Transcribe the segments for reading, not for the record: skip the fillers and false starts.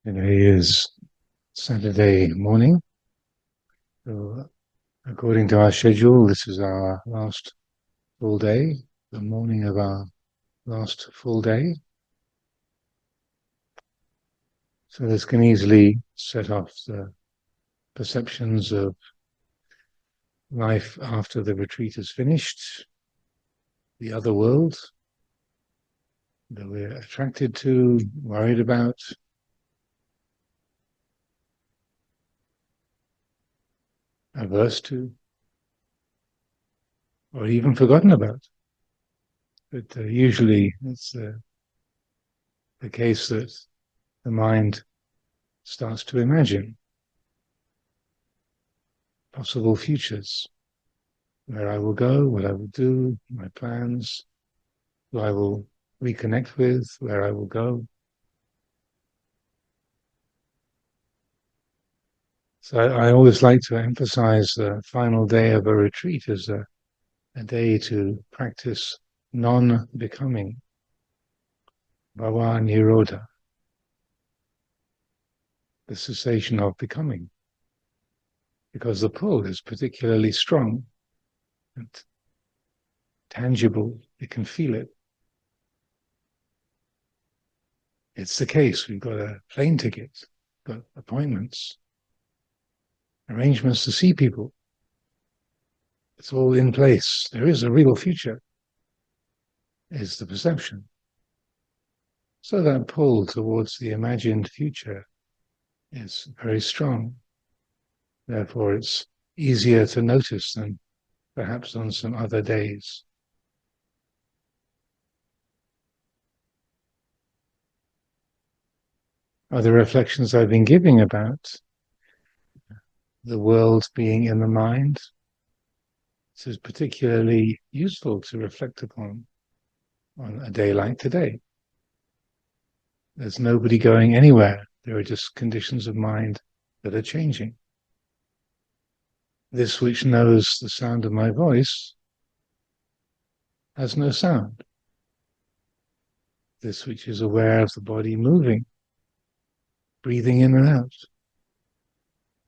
Today is Saturday morning. So, according to our schedule, this is our last full day, the morning of our last full day. So this can easily set off the perceptions of life after the retreat is finished, the other world that we're attracted to, worried about, averse to, or even forgotten about. But usually it's the case that the mind starts to imagine possible futures, where I will go, what I will do, my plans, who I will reconnect with, where I will go. So I always like to emphasize the final day of a retreat as a day to practice non-becoming, bhava nirodha, the cessation of becoming, because the pull is particularly strong and tangible. You can feel it. It's the case. We've got a plane ticket, got appointments, arrangements to see people. It's all in place. There is a real future, is the perception. So that pull towards the imagined future is very strong. Therefore, it's easier to notice than perhaps on some other days. Other reflections I've been giving about the world being in the mind, this is particularly useful to reflect upon on a day like today. There's nobody going anywhere. There are just conditions of mind that are changing. This which knows the sound of my voice has no sound. This which is aware of the body moving, breathing in and out,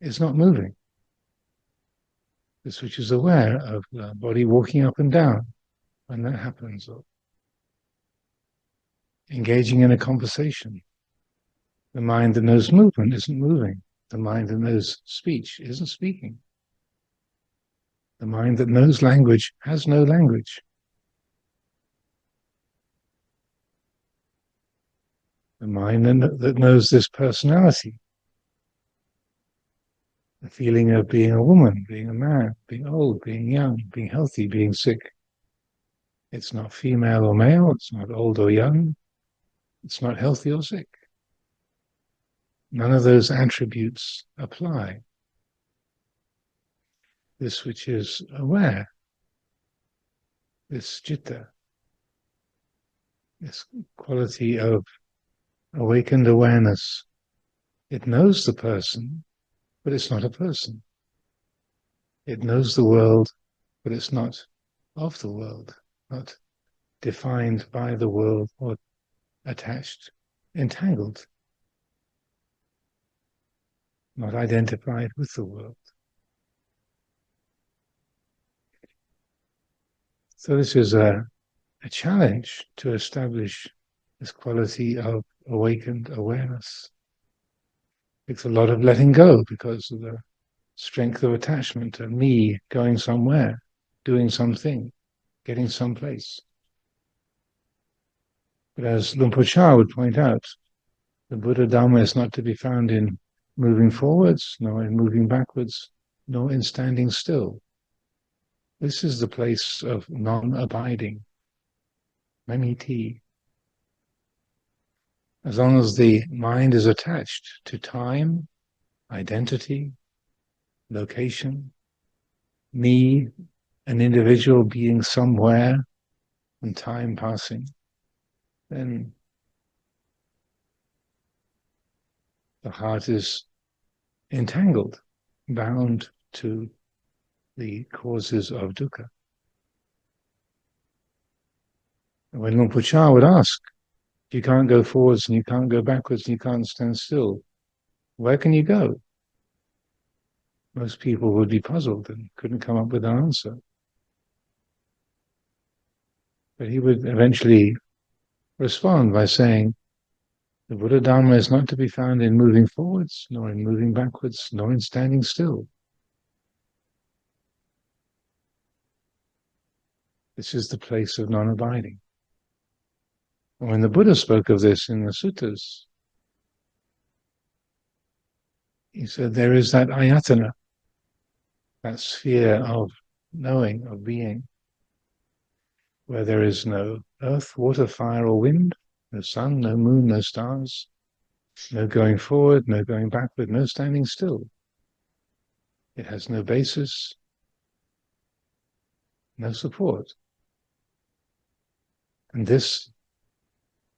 is not moving. This which is aware of the body walking up and down when that happens, or engaging in a conversation. The mind that knows movement isn't moving. The mind that knows speech isn't speaking. The mind that knows language has no language. The mind that knows this personality, the feeling of being a woman, being a man, being old, being young, being healthy, being sick. It's not female or male, it's not old or young, it's not healthy or sick. None of those attributes apply. This which is aware, this citta, this quality of awakened awareness, it knows the person, but it's not a person. It knows the world, but it's not of the world, not defined by the world or attached, entangled, not identified with the world. So this is a challenge to establish this quality of awakened awareness. It's a lot of letting go because of the strength of attachment to me going somewhere, doing something, getting someplace. But as Luang Por Chah would point out, the Buddha Dhamma is not to be found in moving forwards, nor in moving backwards, nor in standing still. This is the place of non-abiding, mamiti. As long as the mind is attached to time, identity, location, me, an individual being somewhere, and time passing, then the heart is entangled, bound to the causes of dukkha. And when Luang Por Chah would ask, If you can't go forwards and you can't go backwards and you can't stand still, where can you go? Most people would be puzzled and couldn't come up with an answer. But he would eventually respond by saying, the Buddha Dharma is not to be found in moving forwards, nor in moving backwards, nor in standing still. This is the place of non-abiding. And when the Buddha spoke of this in the suttas, he said there is that ayatana, that sphere of knowing, of being, where there is no earth, water, fire, or wind, no sun, no moon, no stars, no going forward, no going backward, no standing still. It has no basis, no support. And this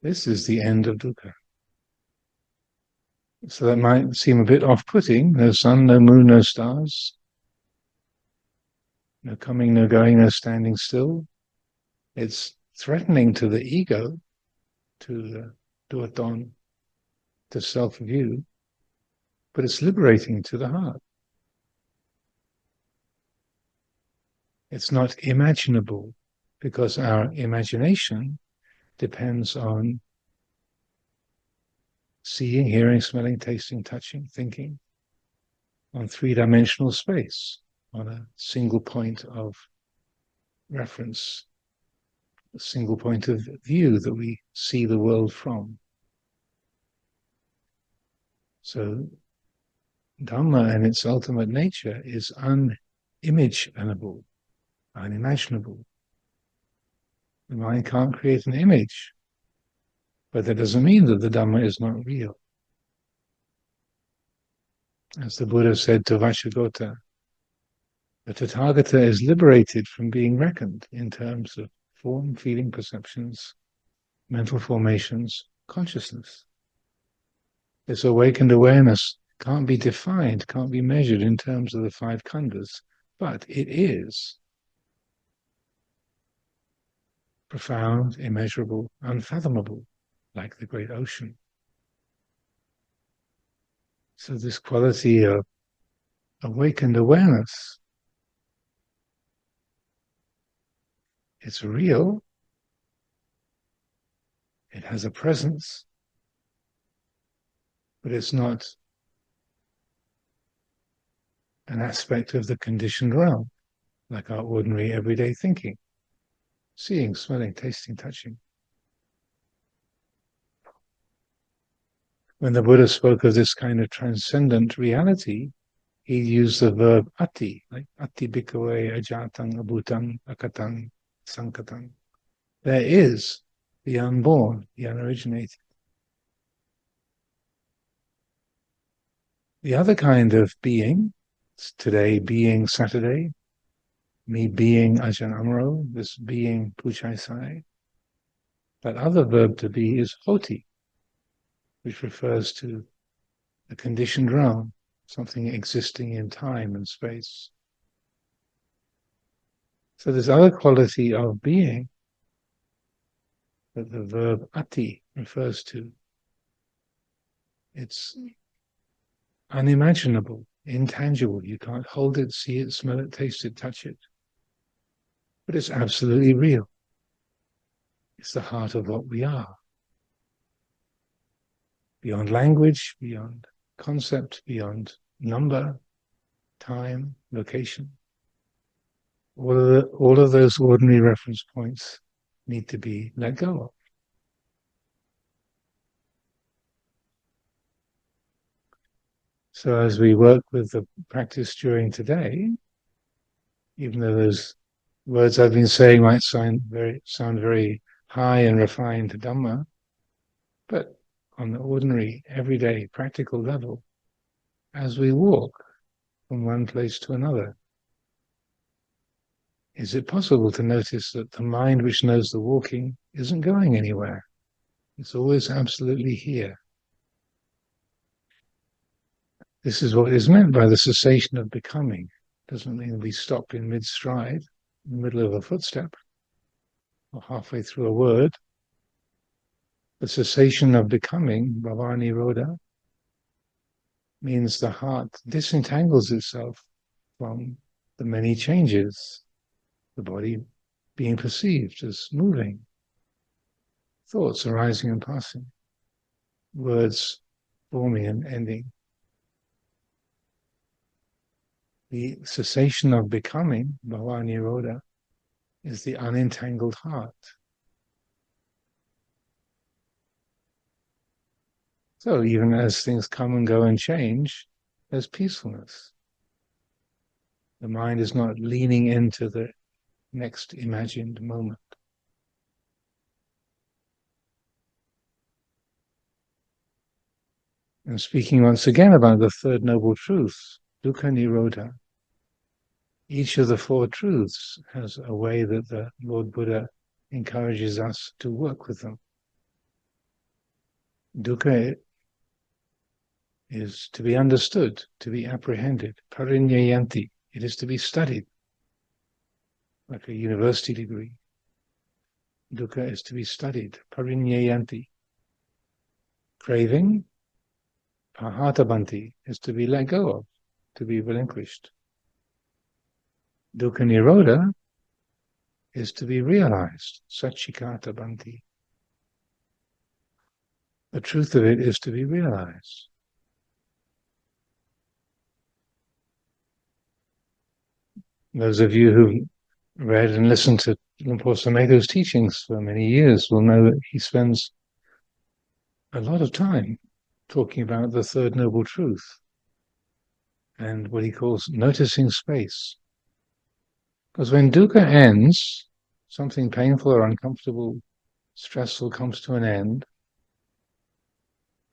is the end of dukkha. So that might seem a bit off-putting. No sun, no moon, no stars. No coming, no going, no standing still. It's threatening to the ego, to the duaton, to self-view, but it's liberating to the heart. It's not imaginable, because our imagination depends on seeing, hearing, smelling, tasting, touching, thinking, on three-dimensional space, on a single point of reference, a single point of view that we see the world from. So Dhamma and its ultimate nature is unimaginable, unimaginable. The mind can't create an image, but that doesn't mean that the Dhamma is not real. As the Buddha said to Vajragota, the Tathagata is liberated from being reckoned in terms of form, feeling, perceptions, mental formations, consciousness. This awakened awareness can't be defined, can't be measured in terms of the five khandhas, but it is profound, immeasurable, unfathomable, like the great ocean. So this quality of awakened awareness, it's real, it has a presence, but it's not an aspect of the conditioned realm, like our ordinary everyday thinking, seeing, smelling, tasting, touching. When the Buddha spoke of this kind of transcendent reality, he used the verb ati, like ati bhikkhave ajatang abhutang akatang sankatang. There is the unborn, the unoriginated. The other kind of being, today being Saturday, me being Ajahn Amaro, this being Chaisai, that other verb to be is hoti, which refers to the conditioned realm, something existing in time and space. So this other quality of being that the verb ati refers to, it's unimaginable, intangible. You can't hold it, see it, smell it, taste it, touch it. But it's absolutely real. It's the heart of what we are. Beyond language, beyond concept, beyond number, time, location. All of those ordinary reference points need to be let go of. So as we work with the practice during today, even though those words I've been saying might sound very high and refined to Dhamma, but on the ordinary, everyday, practical level, as we walk from one place to another, is it possible to notice that the mind which knows the walking isn't going anywhere? It's always absolutely here. This is what is meant by the cessation of becoming. It doesn't mean we stop in mid-stride, in the middle of a footstep, or halfway through a word. The cessation of becoming, bhava nirodha, means the heart disentangles itself from the many changes, the body being perceived as moving, thoughts arising and passing, words forming and ending. The cessation of becoming, bhava nirodha, is the unentangled heart. So even as things come and go and change, there's peacefulness. The mind is not leaning into the next imagined moment. And speaking once again about the third noble truth, dukkha nirodha, each of the four truths has a way that the Lord Buddha encourages us to work with them. Dukkha is to be understood, to be apprehended. Parinyayanti, it is to be studied, like a university degree. Dukkha is to be studied. Parinyayanti. Craving, pahatabanti, is to be let go of, to be relinquished. Dukkha nirodha is to be realized. Satchikata banti. The truth of it is to be realized. Those of you who've read and listened to Luang Por Sumedho's teachings for many years will know that he spends a lot of time talking about the third noble truth and what he calls noticing space. Because when dukkha ends, something painful or uncomfortable, stressful comes to an end,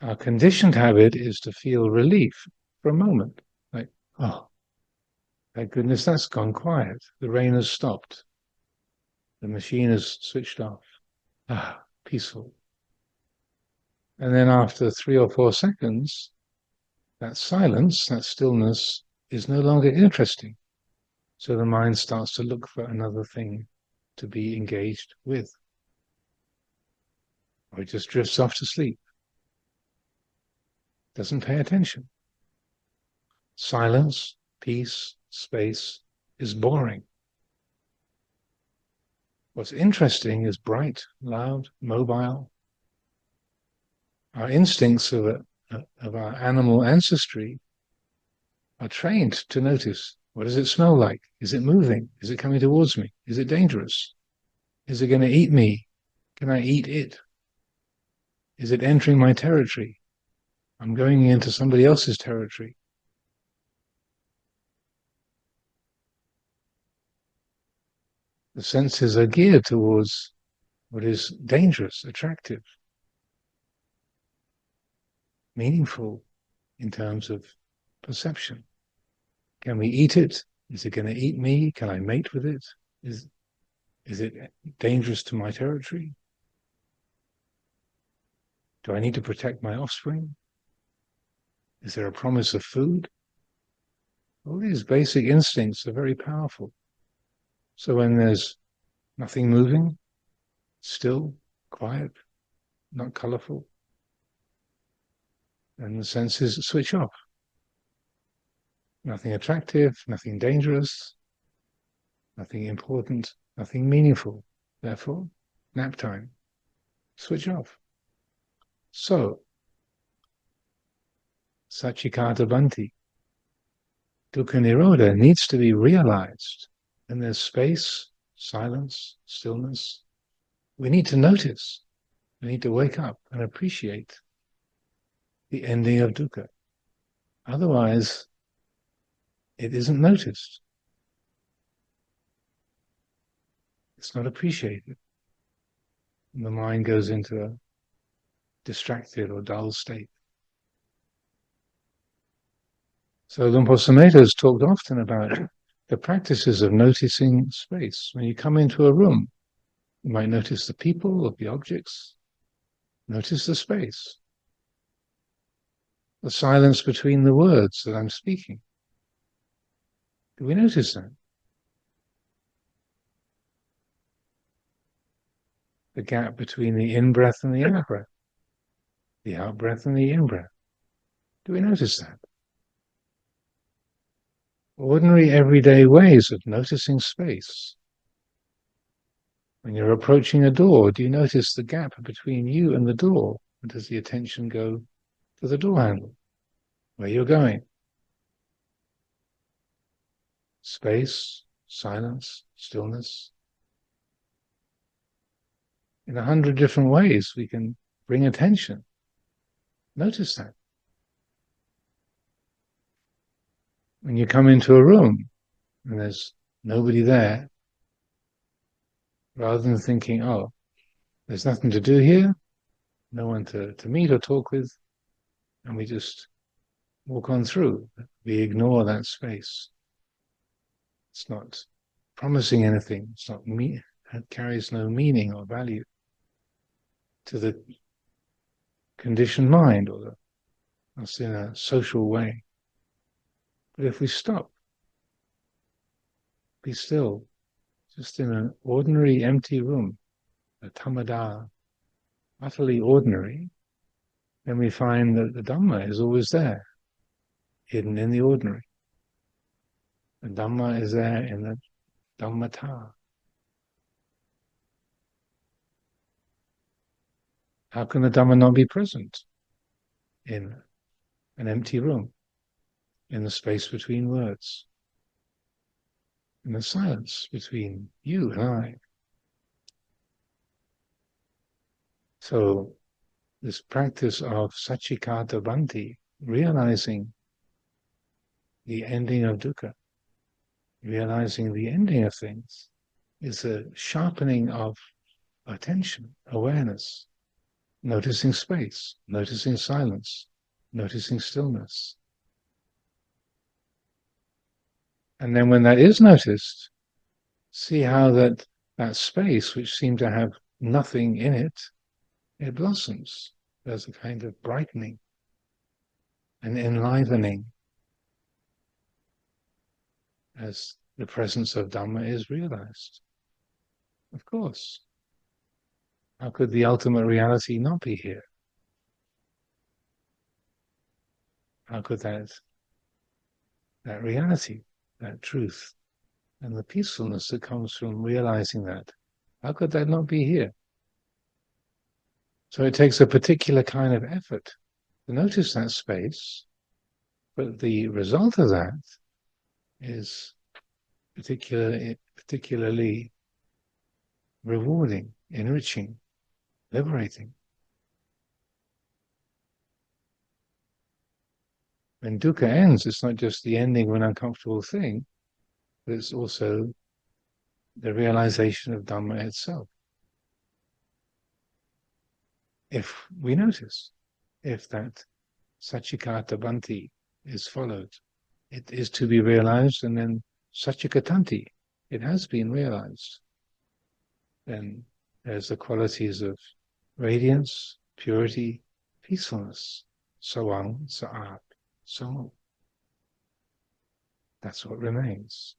our conditioned habit is to feel relief for a moment. Like, oh, thank goodness that's gone quiet. The rain has stopped. The machine has switched off. Ah, peaceful. And then after 3 or 4 seconds, that silence, that stillness is no longer interesting. So the mind starts to look for another thing to be engaged with. Or it just drifts off to sleep. Doesn't pay attention. Silence, peace, space is boring. What's interesting is bright, loud, mobile. Our instincts of our animal ancestry are trained to notice. What does it smell like? Is it moving? Is it coming towards me? Is it dangerous? Is it going to eat me? Can I eat it? Is it entering my territory? I'm going into somebody else's territory. The senses are geared towards what is dangerous, attractive, meaningful in terms of perception. Can we eat it? Is it going to eat me? Can I mate with it? Is it dangerous to my territory? Do I need to protect my offspring? Is there a promise of food? All these basic instincts are very powerful. So when there's nothing moving, still, quiet, not colorful, then the senses switch off. Nothing attractive, nothing dangerous, nothing important, nothing meaningful. Therefore, nap time. Switch off. So, Satchikata Bhanti, dukkha nirodha needs to be realized. And there's space, silence, stillness. We need to notice. We need to wake up and appreciate the ending of dukkha. Otherwise, it isn't noticed. It's not appreciated. And the mind goes into a distracted or dull state. So Luang Por Sumedho has talked often about the practices of noticing space. When you come into a room, you might notice the people or the objects. Notice the space. The silence between the words that I'm speaking. Do we notice that? The gap between the in-breath and the out-breath. the out-breath and the in-breath. Do we notice that? Ordinary everyday ways of noticing space. When you're approaching a door, do you notice the gap between you and the door? And does the attention go to the door handle, where you're going? Space, silence, stillness. In 100 different ways we can bring attention. Notice that. When you come into a room and there's nobody there, rather than thinking, oh, there's nothing to do here, no one to meet or talk with, and we just walk on through. We ignore that space. It's not promising anything. It's not it carries no meaning or value to the conditioned mind or us in a social way. But if we stop, be still, just in an ordinary empty room, a tammada, utterly ordinary, then we find that the Dhamma is always there, hidden in the ordinary. The Dhamma is there in the Dhammata. How can the Dhamma not be present in an empty room, in the space between words, in the silence between you and I? So this practice of Saccikata Bhakti, realizing the ending of dukkha, realizing the ending of things, is a sharpening of attention, awareness, noticing space, noticing silence, noticing stillness. And then when that is noticed, see how that space, which seemed to have nothing in it, it blossoms. There's a kind of brightening and enlivening as the presence of Dhamma is realized. Of course. How could the ultimate reality not be here? How could that reality, that truth, and the peacefulness that comes from realizing that, how could that not be here? So it takes a particular kind of effort to notice that space, but the result of that is particularly rewarding, enriching, liberating. When dukkha ends, it's not just the ending of an uncomfortable thing, but it's also the realization of Dhamma itself. If we notice, if that Saccikata Bhakti is followed, it is to be realized, and then Saccikatanti, it has been realized. Then there's the qualities of radiance, purity, peacefulness, sawang, sa'at, so that's what remains.